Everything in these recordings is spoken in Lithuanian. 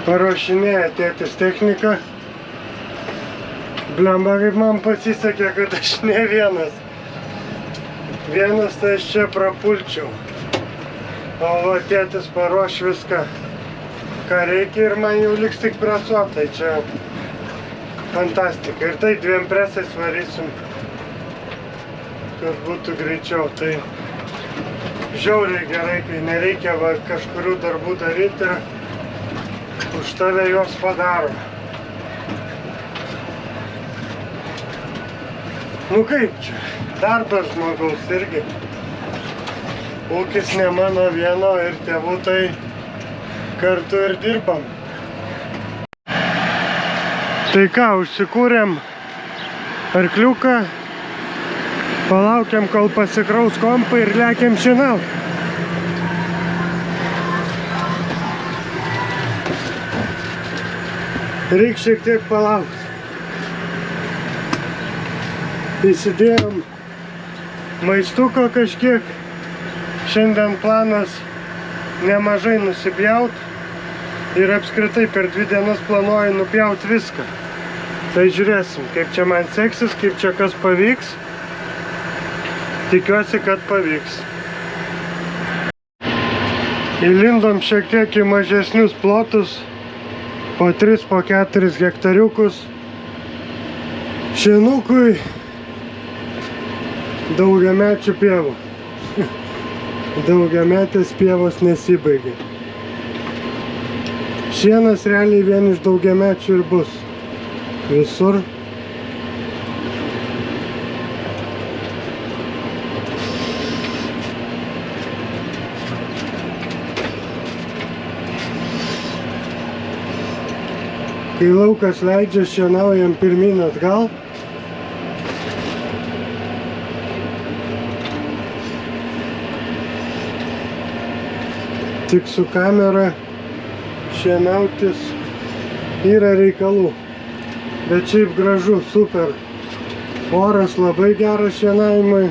Paruošinėja tėtis techniką. Blemba, kaip man pasisekė, kad aš ne vienas. Vienas tai aš čia prapulčiau. O va, tėtis paruoš viską, ką reikia ir man jau liks tik presuot. Tai čia fantastika. Ir tai 2 presais varysim, kad būtų greičiau. Tai žiauriai gerai, kai nereikia va, kažkurių darbų daryti ir už tave juos padaro. Nu kaip čia? Darbas žmogaus irgi. Ūkis ne mano vieno ir tėvų tai kartu ir dirbam. Tai ką, užsikūrėm arkliuką, palaukiam, kol pasikraus kompą ir lekiam šienaut. Reikia šiek tiek palaukti. Įsidėjom maistuko kažkiek. Šiandien planas nemažai nusipjaut ir apskritai per 2 dienas planuoju nupjaut viską. Tai žiūrėsim, kaip čia man seksis, kaip čia kas pavyks. Tikiuosi, kad pavyks. Įlindom šiek tiek į mažesnius plotus, po 3, po 4 hektariukus. Šienukui daugiamečių pievų. Daugiametės pievos nesibaigia. Šienas realiai vien iš daugiamečių ir bus. Visur. Kai laukas leidžia, šienaujam pirmyn atgal. Tik su kamera šienautis yra reikalų. Bet šiaip gražu, super. Oras labai geras šienavimui.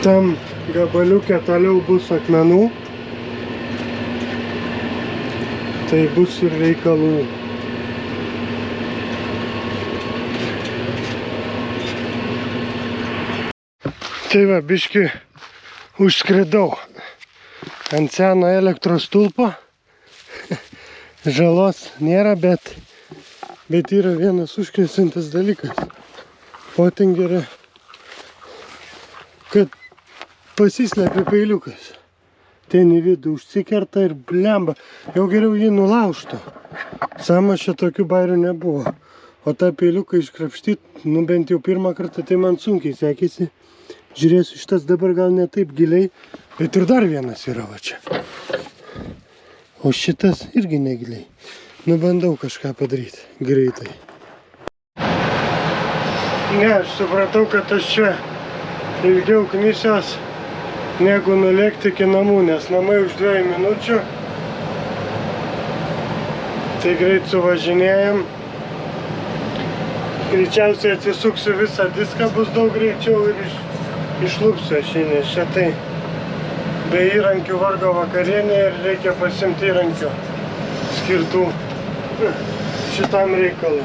Tam gabaliuke toliau bus akmenų. Tai bus ir reikalų. Tai va, biški užskridau ant seno elektros stulpo. Žalos nėra, bet yra vienas užkresantis dalykas. Potingerė, kad pasislepia peiliukas. Ten į vidų užsikerta ir blemba. Jau geriau jį nulaužtų. Samas čia tokių bairių nebuvo. O tą peiliuką iškrapštyt, nu bent jau pirmą kartą, tai man sunkiai sekėsi. Žiūrėsiu, šitas dabar gal ne taip giliai, bet ir dar vienas yra va čia. O šitas irgi negiliai. Nu bandau kažką padaryti greitai. Ne, aš supratau, kad aš čia ilgiau knysiuos negu nulėkti iki namų, nes namai už 2 minučių. Tai greit suvažinėjam. Greičiausiai atsisuksiu visą diską, bus daug greičiau ir išlupsiu aš jį, nes čia tai be įrankių vargo vakarienė ir reikia pasimti įrankių skirtų šitam reikalui.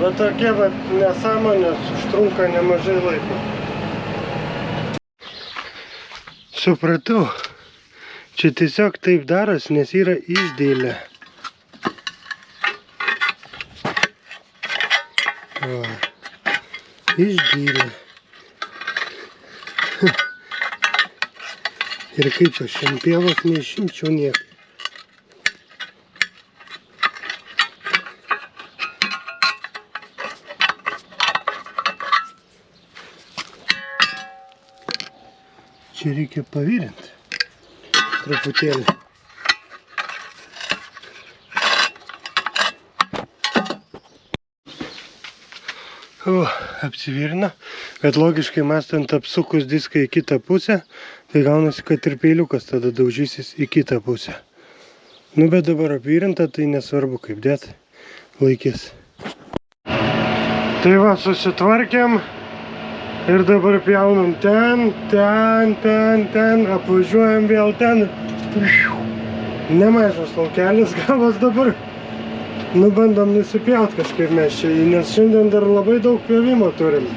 Va tokie va nesąmonės užtrunka nemažai laiko. Supratau, čia tiesiog taip daras, nes yra išdėlė. Išdėlė. Ir kaip aš šiam pievos neišimčiau nieko. Čia reikia pavirinti truputėlį. Apsivirino, bet logiškai mąstant apsukus diską į kitą pusę, tai gaunasi, kad ir peiliukas tada daužysis į kitą pusę. Nu, bet dabar apvirinta, tai nesvarbu kaip dėt, laikys. Tai va, susitvarkėm, Ir dabar pjaunam ten, apvažiuojam vėl ten. Nemažas laukelis gavas dabar. Nu, bandom nusipjaut kažkaip mes čia, nes šiandien dar labai daug pjovimo turim.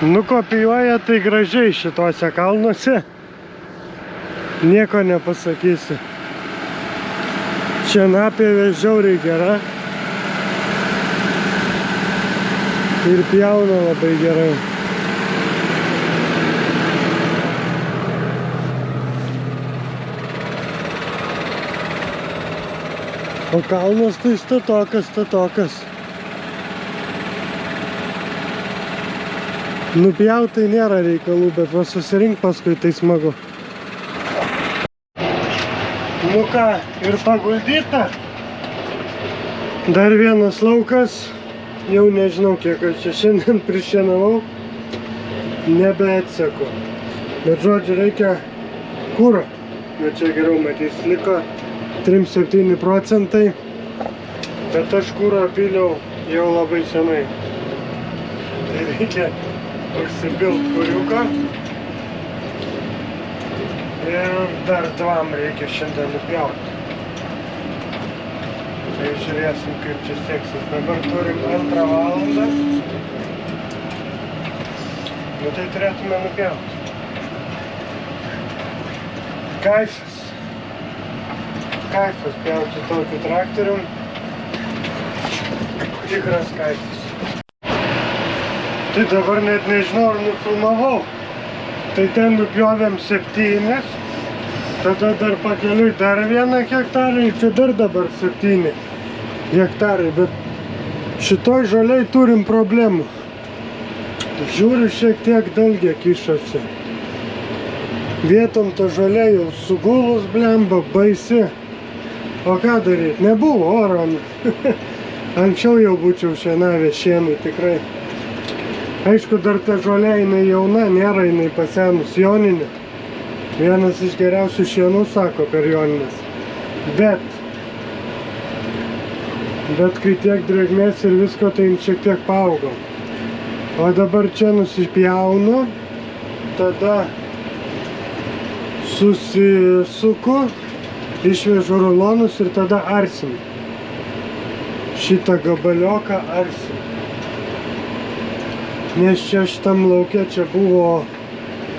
Nukopijuoja tai gražiai šituose kalnuose. Nieko nepasakysiu. Šienapjovė žiauriai gera. Ir pjauna labai gerai. O kalnas tai statokas. Nupjaut tai nėra reikalų, bet va susirink paskui tai smagu. Nu ką, ir paguldyta. Dar vienas laukas. Jau nežinau, kiek aš čia šiandien prišienavau. Nebeatseku. Bet žodžiu, reikia kuro. Bet čia geriau matys, liko 3-7%. Bet aš kuro piliau jau labai senai. Tai reikia užsipilt kuriuką. Ir dar 2 reikia šiandien nupjauti. Tai žiūrėsim, kaip čia seksis. Dabar turim 2 valandą. Nu tai turėtume nupjauti. Kaifas. Kaifas pjauti tokiu traktorium. Tikras kaifas. Tai dabar net nežinau, ar nufilmavau. Tai ten nupjovėm 7. Tada dar pakeliui dar 1 hektarą ir čia dar dabar 7 hektarai. Bet šitoj žaliai turim problemų. Žiūriu, šiek tiek dalgė kišasi. Vietom to žaliai jau sugulus blemba, baisi. O ką daryti? Nebuvo oro. Anksčiau jau būčiau šienavęs šienui tikrai. Aišku, dar ta žolė jinai jauna, nėra jinai pasenus joninė. Vienas iš geriausių šienų, sako, per joninės. Bet kai tiek drėgmės ir visko, tai šiek tiek paaugo. O dabar čia nusipjaunu, tada susisuku, išvežu rulonus ir tada arsim. Šitą gabalioką arsim. Nes čia šitam lauke čia buvo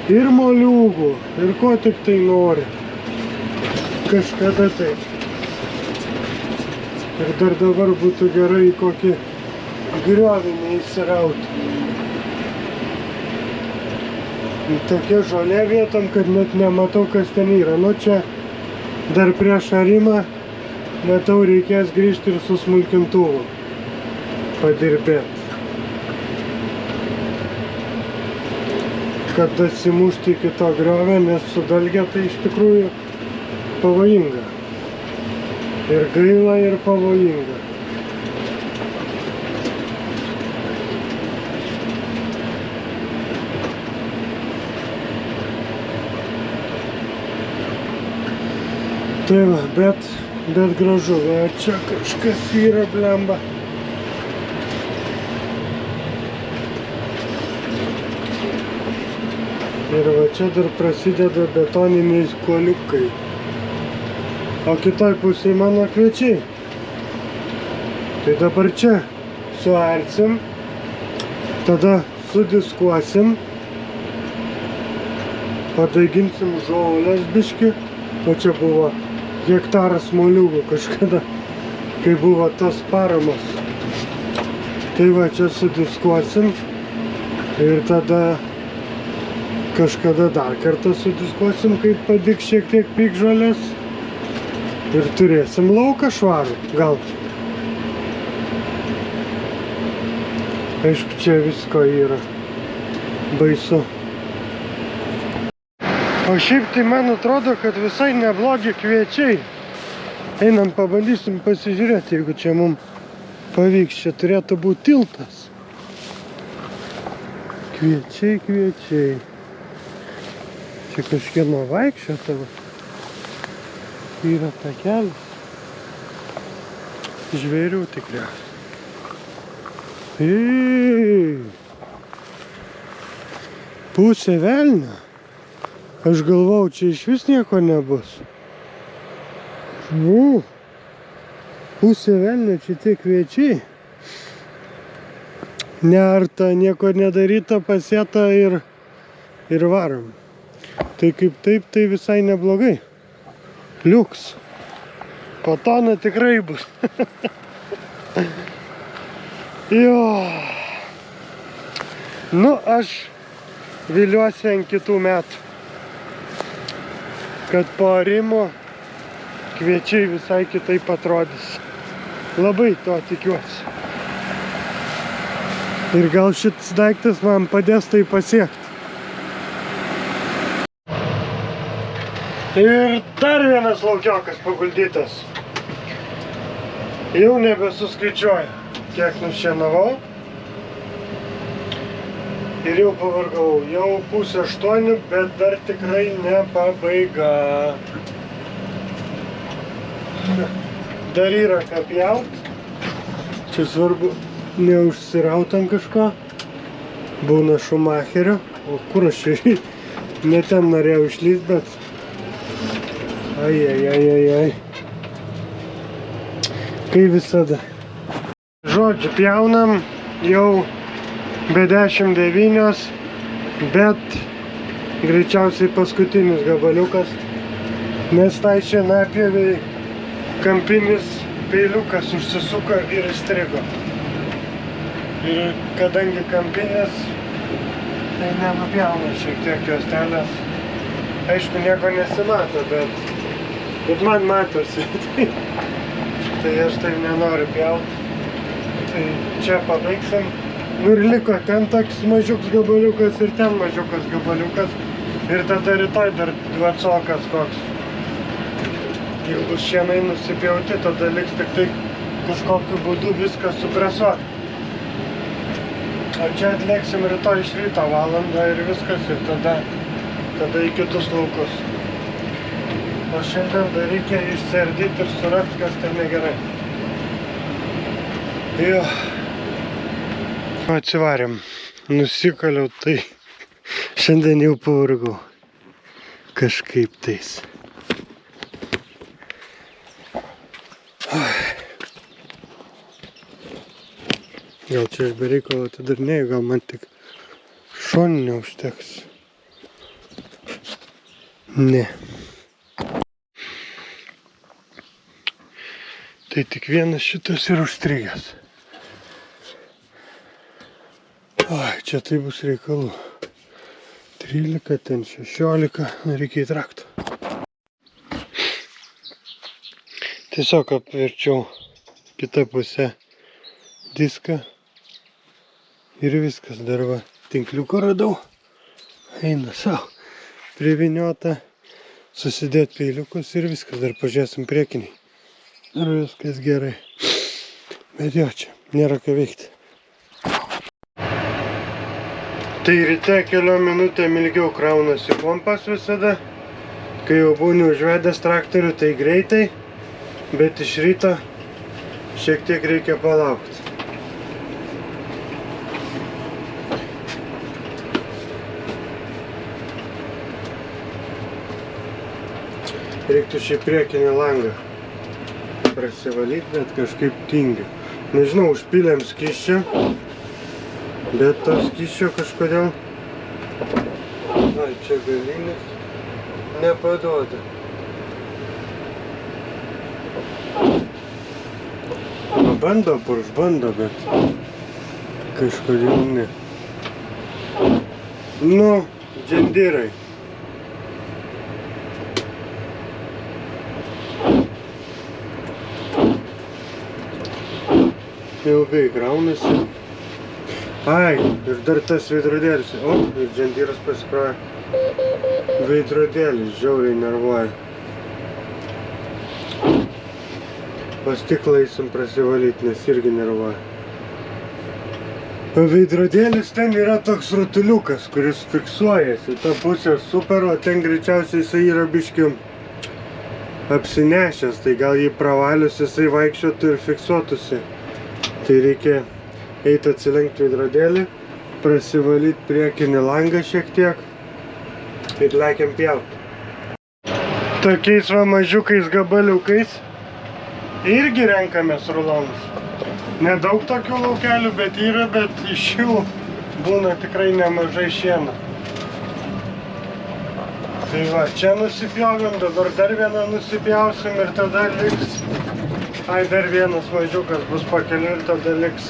ir moliūgų, ir ko tik tai nori. Kažkada taip. Ir dar dabar būtų gerai kokį griovį neįsirauti. Tokia žolė vietom, kad net nematau, kas ten yra. Nu čia dar prieš arimą, matau, reikės grįžti ir su smulkintuvu padirbėti. Kad atsimušti iki to griovio, nes su dalge tai iš tikrųjų pavojinga. Ir gaila, ir pavojinga. Tai va, bet gražu. Va, čia kažkas yra blemba. Ir va čia dar prasideda betoniniai kuoliukai. O kitoj pusėje mano kviečiai. Tai dabar čia suarsim, tada sudiskuosim, padaiginsim žolės biškį. O čia buvo hektaras moliūgų kažkada, kai buvo tos paramos. Tai va čia sudiskuosim ir tada kažkada dar kartą sudiskuosim, kaip padiks šiek tiek piktžolės ir turėsim lauką švarų, gal. Aišku, čia visko yra baisu. O šiaip tai man atrodo, kad visai neblogi kviečiai. Einam pabandysim pasižiūrėti, jeigu čia mums pavyks. Čia turėtų būti tiltas. Kviečiai. Čia kažkieno vaikščiotavo. Yra takelis. Žvėrių tikriausiai. Pusė velnio. Aš galvau, čia iš vis nieko nebus. Pusė velnio, čia tie kviečiai. Nearta, nieko nedaryta, pasėta ir varom. Tai kaip taip, tai visai neblogai. Liuks. Po toną tikrai bus. Jo. Nu, aš viliuosi ant kitų metų, kad po arimo kviečiai visai kitaip atrodys. Labai to tikiuosi. Ir gal šitas daiktas man padės tai pasiekti. Ir dar vienas laukiokas paguldytas. Jau nebesuskaičiuoju, kiek nušienavau. Ir jau pavargau. Jau 7:30, bet dar tikrai ne pabaiga. Dar yra ką pjaut. Čia svarbu neužsiraut ant kažko. Būna Šumacherio. O kur aš čia? Ne ten norėjau išlyst, bet... Ai. Kai visada. Žodžiu, pjaunam jau be 10:09, bet greičiausiai paskutinis gabaliukas, nes tai šienapjovei kampinis peiliukas užsisuko ir įstrigo. Ir kadangi kampinis, tai nenupjauna šiek tiek juostelės. Aišku, nieko nesimato, bet man matosi. Tai aš taip nenoriu pjaut. Tai čia pabaigsim. Nu ir liko ten toks mažiukas gabaliukas ir ten mažiukas gabaliukas. Ir tada rytoj dar dvacokas koks. Jeigu bus šienai nusipjauti, tada liks tik tai kažkokiu būdu viską supresuot. O čia atlėksim rytoj iš ryto valandą ir viskas, ir tada į kitus laukus. O šiandien dar reikia išsiardyti ir surasti, kas ten negerai. Jo. Atsivarėm. Nusikaliau, tai šiandien jau pavargau. Kažkaip tais. Gal čia aš be reikalo atidarinėju, gal man tik šoninio užteks. Ne. Tai tik vienas šitas ir užstrigęs. Oi, čia tai bus reikalų. 13, ten 16, reikia įtrakti. Tiesiog apverčiau kitą pusę diską ir viskas, dar va tinkliuką radau. Eina savo. Priviniota, susidėt peiliukus ir viskas, dar pažiūrėsim priekiniai. Ir viskas gerai. Bet jo, čia nėra ką veikti. Tai ryte keliom minutėm ilgiau kraunasi pompas visada. Kai jau būni užvedęs traktorių, tai greitai. Bet iš ryto šiek tiek reikia palaukti. Reiktų šį priekinį langą prasivalyti, bet kažkaip tingiu. Nežinau, užpylėm skysčio, bet to skysčio kažkodėl... Ai, čia galinis nepaduoda. Bando purš, bando, bet kažkodėl ne. Nu, džendyrai. Ilgai graunasi. Ai, ir dar tas veidrodėlis. O, ir džendyras pasikroja. Veidrodėlis žiauriai nervuoja. O stiklą eisim prasivalyti, nes irgi nervuoja. Veidrodėlis ten yra toks rutuliukas, kuris fiksuojasi. Ta pusė super, o ten greičiausiai jisai yra biškiu apsinešęs. Tai gal jį pravalius jisai vaikščiotų ir fiksuotųsi. Tai reikia eiti atsilenkti veidrodėlį, prasivalyti priekinį langą šiek tiek ir lekiam pjauti. Tokiais va mažiukais gabaliukais irgi renkamės rulonus. Nedaug tokių laukelių, bet yra, bet iš jų būna tikrai nemažai šieno. Tai va, čia nusipjovėm, dabar dar vieną nusipjausim ir tada liks. Ai, dar vienas mažiukas bus pakeliu ir tada liks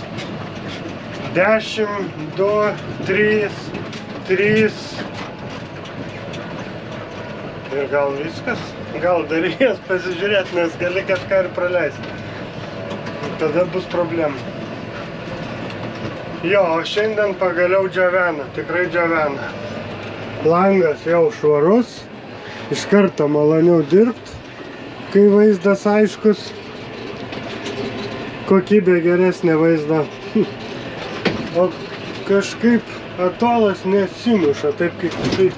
10, 2, 3. Ir gal viskas? Gal dar jas pasižiūrėti, nes gali kažką ir praleisti. Tada bus problema. Jo, o šiandien pagaliau džiavena, tikrai džiavena. Langas jau švarus, iš karto maloniau dirbti, kai vaizdas aiškus, kokybė geresnė vaizdo. O kažkaip atolas nesimuša, taip kaip jisai,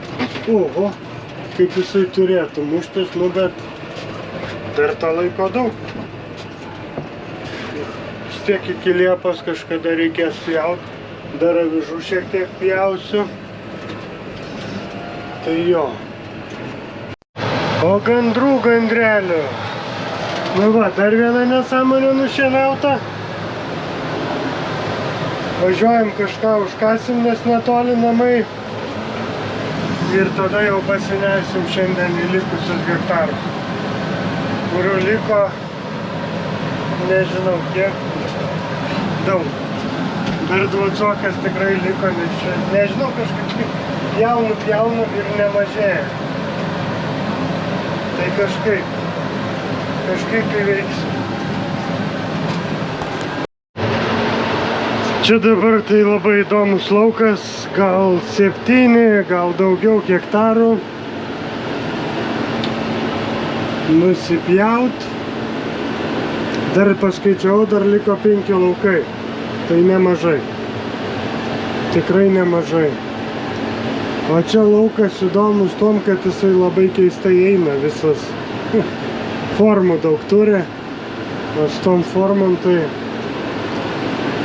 kaip jisai turėtų muštis, nu bet dar to laiko daug. Vis tiek iki Liepos kažkada reikės pjauti, dar avižų šiek tiek pjausiu. Tai jo. O gandrelių. Nu va, dar viena nesąmonė nušienauta. Važiuojam kažką užkasim, nes netoli namai. Ir tada jau pasinešim šiandien į likusius hektarus, kurių liko, nežinau kiek, daug. Dar dvacokas tikrai liko, nes čia, nežinau, kažkaip pjaunu ir nemažėja. Tai kažkaip įveiksiu. Čia dabar tai labai įdomus laukas, gal 7, gal daugiau hektarų. Nusipjaut. Dar paskaičiau, dar liko 5 laukai. Tai nemažai. Tikrai nemažai. O čia laukas įdomus tom, kad jisai labai keistai eina visas. Formų daug turi. O su tom formom tai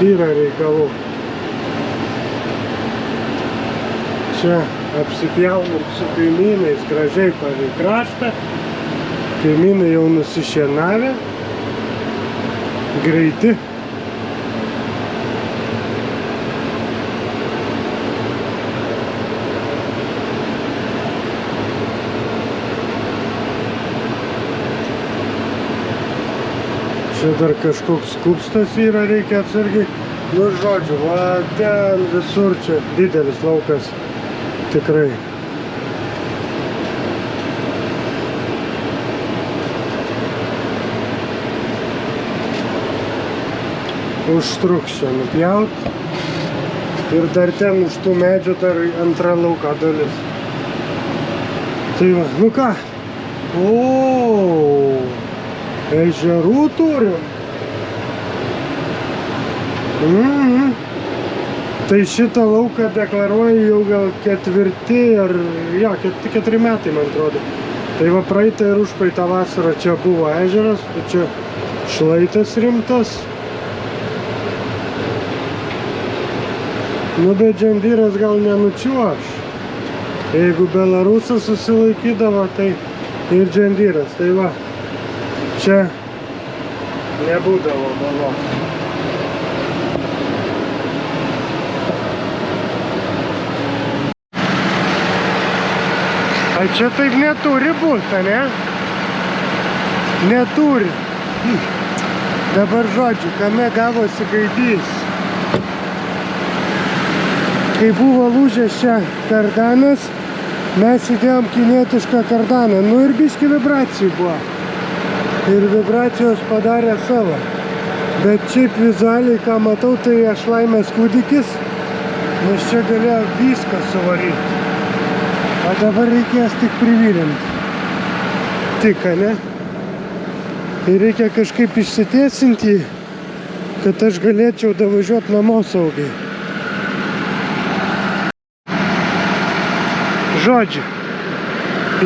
yra reikalų. Čia apsipjaunam su kaimynais gražiai palei kraštą. Kaimynai jau nusišienavę. Greiti. Čia dar kažkoks kupstas yra, reikia atsargiai. Nu, žodžiu, va, ten visur čia didelis laukas. Tikrai. Užtruks čia nupjaut. Ir dar ten už tų medžių dar antra lauko dalis. Tai va, nu ką? Ežerų turim. Tai šitą lauką deklaruoju jau gal 4 metai, man atrodo. Tai va praeitą ir užpraeitą vasarą čia buvo ežeras, čia šlaitas rimtas. Nu, bet džendyras gal nenučiuoš. Jeigu Belarusas susilaikydavo, tai ir džendyras. Tai va, čia nebūdavo balos. A čia taip neturi būti, ne? Neturi. Dabar žodžiu, kame gavosi gaidys. Kai buvo lūžęs čia kardanas, mes įdėjom kinietišką kardaną. Nu ir biški vibracijų buvo. Ir vibracijos padarė savo. Bet šiaip vizualiai, ką matau, tai aš laimės kūdikis, nes čia galėjo viską suvaryti. O dabar reikės tik privirinti. Tik, ne? Tai reikia kažkaip išsitiesinti, kad aš galėčiau davažiuoti namo saugiai. Žodžiu,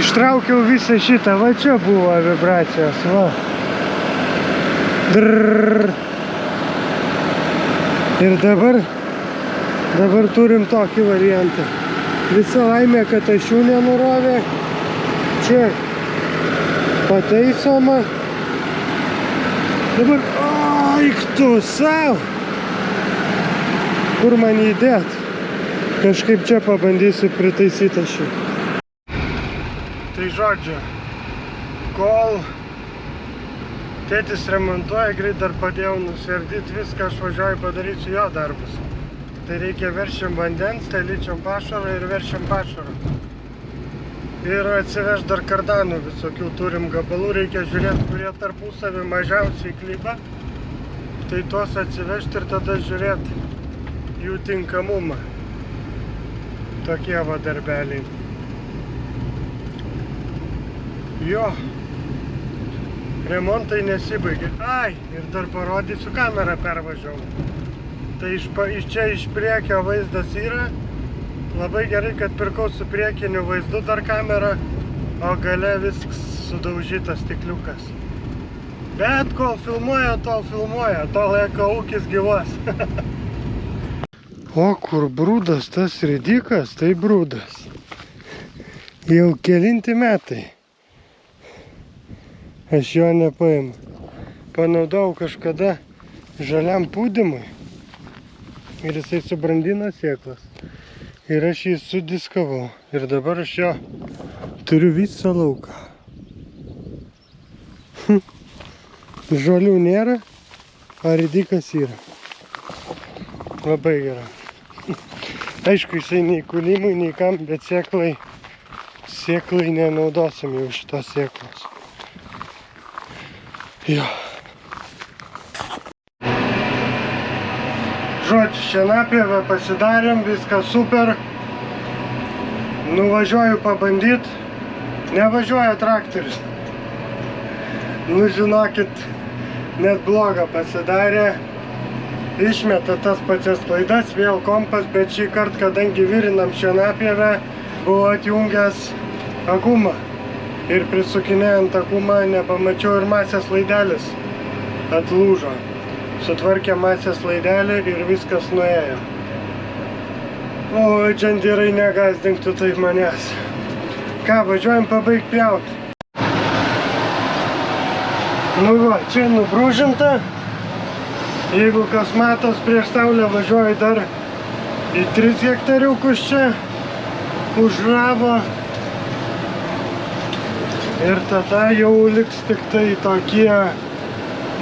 ištraukiau visą šitą, va čia buvo vibracijos, va. Drrrr. Ir dabar turim tokį variantą. Visa laimė, kad ašių nenurovė. Čia pataisoma. Dabar, eik tu savo. Kur man įdėt? Kažkaip čia pabandysiu pritaisyti ašį. Tai žodžiu, kol tėtis remontuoja, greit dar padėjau nusiardyti viską, aš važiuoju padarysiu jo darbus. Tai reikia veršiam vandens, telyčiam pašarą ir veršiam pašarą. Ir atsiveš dar kardanų visokių turim gabalų, reikia žiūrėti, kurie tarpusavį mažiausiai kliba. Tai tuos atsivežti ir tada žiūrėti jų tinkamumą. Tokie va darbeliai. Jo. Remontai nesibaigė. Ai, ir dar parodysiu, kamerą pervažiavau. Tai iš čia iš priekio vaizdas yra. Labai gerai, kad pirkau su priekiniu vaizdu dar kamerą, o gale viskas sudaužytas stikliukas. Bet kol filmuoja, tol laiko ūkis gyvos. O kur brūdas tas ridikas, tai brūdas. Jau kelinti metai. Aš jo nepaimu. Panaudojau kažkada žaliam pūdymui ir jisai subrandino sėklas. Ir aš jį sudiskavau. Ir dabar aš jo turiu visą lauką. Žolių nėra, o ridikas yra. Labai gerai. Aišku, jisai nei kūlimui, nei kam, bet sėklai nenaudosim jau šitos sėklos. Jo. Žodžiu, šienapjovę pasidarėm, viskas super. Nuvažiuoju pabandyt. Nevažiuoja traktorius. Nu, žinokit, net bloga pasidarė. Išmeta tas pačias klaidas, vėl kompas, bet šį kartą, kadangi virinam šienapjovę, buvau atjungęs akumą. Ir prisukinėjant akumą nepamačiau ir masės laidelis atlūžo. Sutvarkė masės laidelį ir viskas nuėjo. O, džandirai, negazdink taip manęs. Ką, važiuojam pabaigt pjaut. Nu va, čia nubrūžinta. Jeigu kas matos, prieš saulę važiuoju dar į 3 hektariukus čia. Užravo. Ir tada jau liks tik tai tokie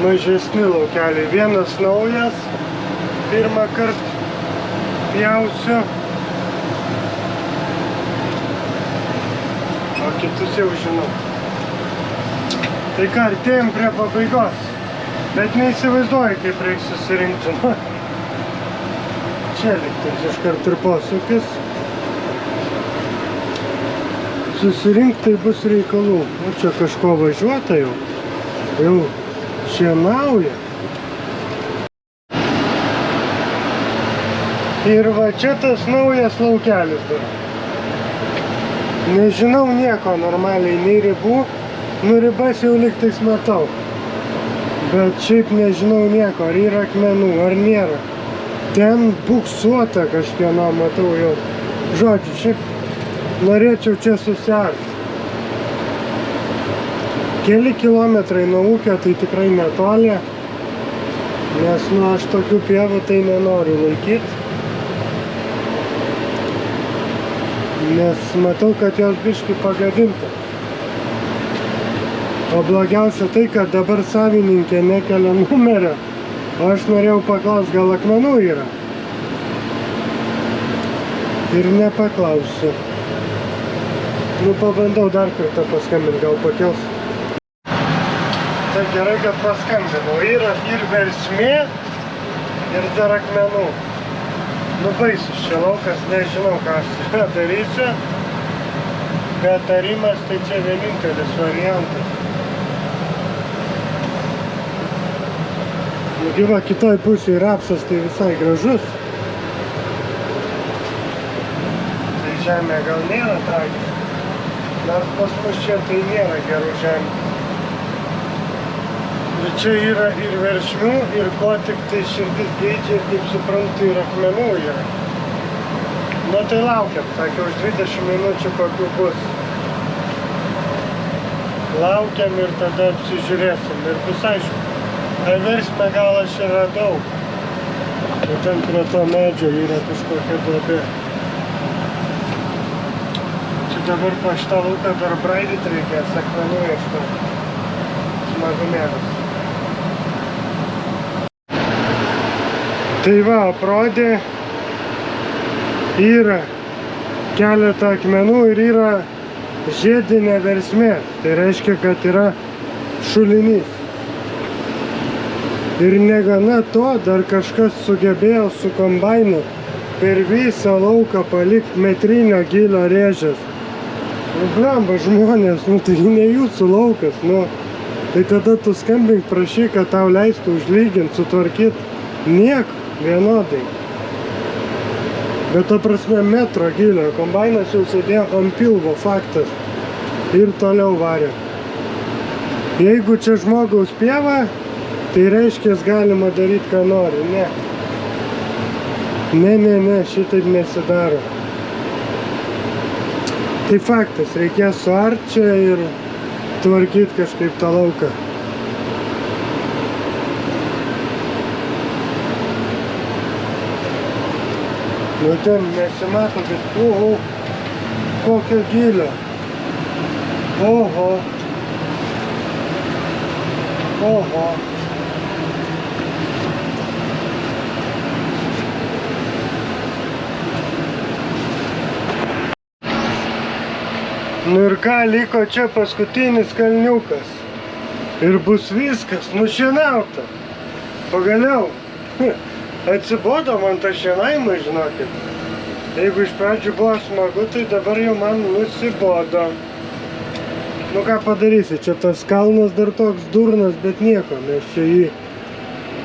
mažesni laukeliai. Vienas naujas, pirmą kartą pjausiu, o kitus jau žinau. Tai ką, artėjom prie pabaigos, bet neįsivaizduoju, kaip reiks susirinkti. Čia liktais iškart ir posūkis. Susirinkti tai bus reikalų. O čia kažko važiuota jau. Jau šienauja. Ir va čia tas naujas laukelis dar. Nežinau nieko normaliai, nei ribų. Nu, ribas jau liktais matau. Bet šiaip nežinau nieko, ar yra akmenų, ar nėra. Ten buksuota kažkieno matau jau. Žodžiu, šiaip norėčiau čia susiarti. Keli kilometrai nuo ūkio tai tikrai netoli, nes nu aš tokių pievų tai nenoriu laikyti. Nes matau, kad jos biškį pagadinta. O blogiausia tai, kad dabar savininkė nekelia numerio, o aš norėjau paklausti, gal akmenų yra. Ir nepaklausiu. Nu, pabandau dar kartą paskambinti, gal pakels. Tai gerai, kad paskambinau. Yra ir versmė, ir dar akmenų. Nu, baisus čia laukas, nežinau, ką aš darysiu. Bet arimas tai čia vienintelis variantas. Nu, gyva, kitoj pusėje rapsas tai visai gražus. Tai žemė gal nėra tragiška. Nors pas mus čia tai nėra gerų žemė. Bet čia yra ir versmių, ir ko tik tai širdis geidžia, ir kaip suprantu, ir akmenų yra. Nu tai laukiam, sakė, už 20 minučių kokių bus. Laukiam ir tada apsižiūrėsim. Ir bus aišku, ar versmę gal aš ir radau. Ir ten prie to medžio yra kažkokia duobė. Čia dabar po šitą lauką dar braidyti reikės, akmenų ieškoti. Smagumėlis. Tai va, aprodė, yra keletą akmenų ir yra žiedinė versmė. Tai reiškia, kad yra šulinys. Ir negana to, dar kažkas sugebėjo su kombainu per visą lauką palikti metrinio gylio rėžės. Nu, blemba žmonės, nu tai ne jūsų laukas, nu. Tai tada tu skambink, prašyk, kad tau leistų užlyginti, sutvarkyti. Niek vienodai. Bet ta prasme metro gylio. Kombainas jau sėdėjo ant pilvo, faktas. Ir toliau varė. Jeigu čia žmogaus pieva, tai reiškia, galima daryti, ką nori. Ne, šitaip nesidaro. Tai faktas, reikės suart čia ir tvarkyti kažkaip tą lauką. Nu ten nesimato, bet oho, kokio gylio. Oho. Oho. Nu ir ką, liko čia paskutinis kalniukas. Ir bus viskas nušienauta. Pagaliau. Atsibodo man tą šienavimą, žinokit. Jeigu iš pradžių buvo smagu, tai dabar jau man nusibodo. Nu ką padarysi, čia tas kalnas dar toks durnas, bet nieko, mes čia jį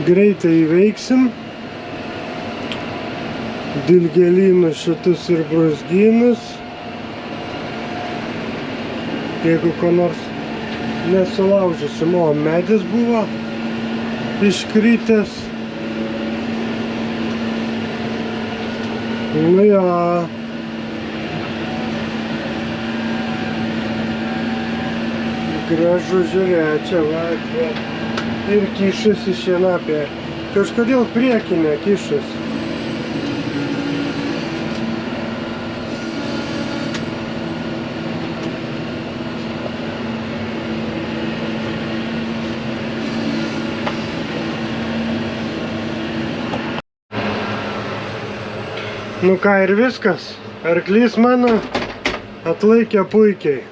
greitai įveiksim. Dilgelynus šitus ir brūzgynus. Jeigu ko nors nesulaužysim, o medis buvo iškritęs. Nu jo. Gražu žiūrėti, čia va. Ir kišas į šienapę. Kažkodėl priekinė kišas. Nu ką, ir viskas. Arklys mano atlaikė puikiai.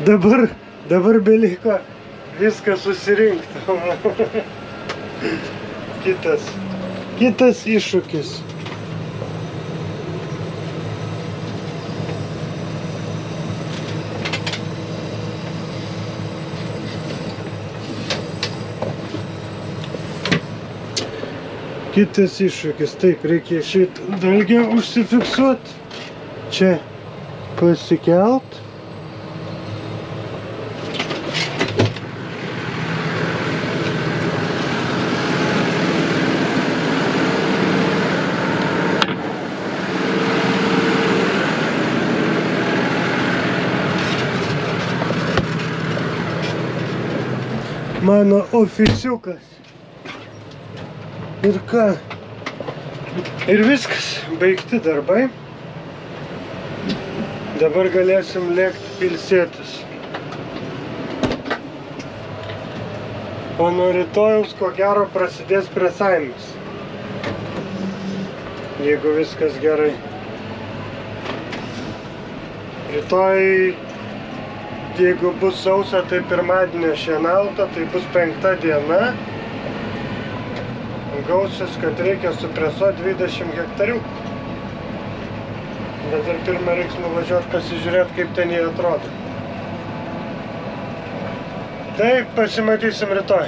Dabar beliko viską susirinkti. Kitas iššūkis. Kitas iššūkis, taip, reikia šitą dalgę užsifiksuoti, čia pasikelt. Mano oficiukas. Ir ką? Ir viskas, baigti darbai. Dabar galėsim lėkti pilsėtis. O nuo rytojaus ko gero prasidės presavimas. Jeigu viskas gerai. Rytoj, jeigu bus sausa, tai pirmadienio šienauta, tai bus 5 diena. Gausis, kad reikia supresuoti 20 hektarių. Bet dar pirmą reiks nuvažiuoti pasižiūrėti, kaip ten jie atrodo. Taip, pasimatysim rytoj.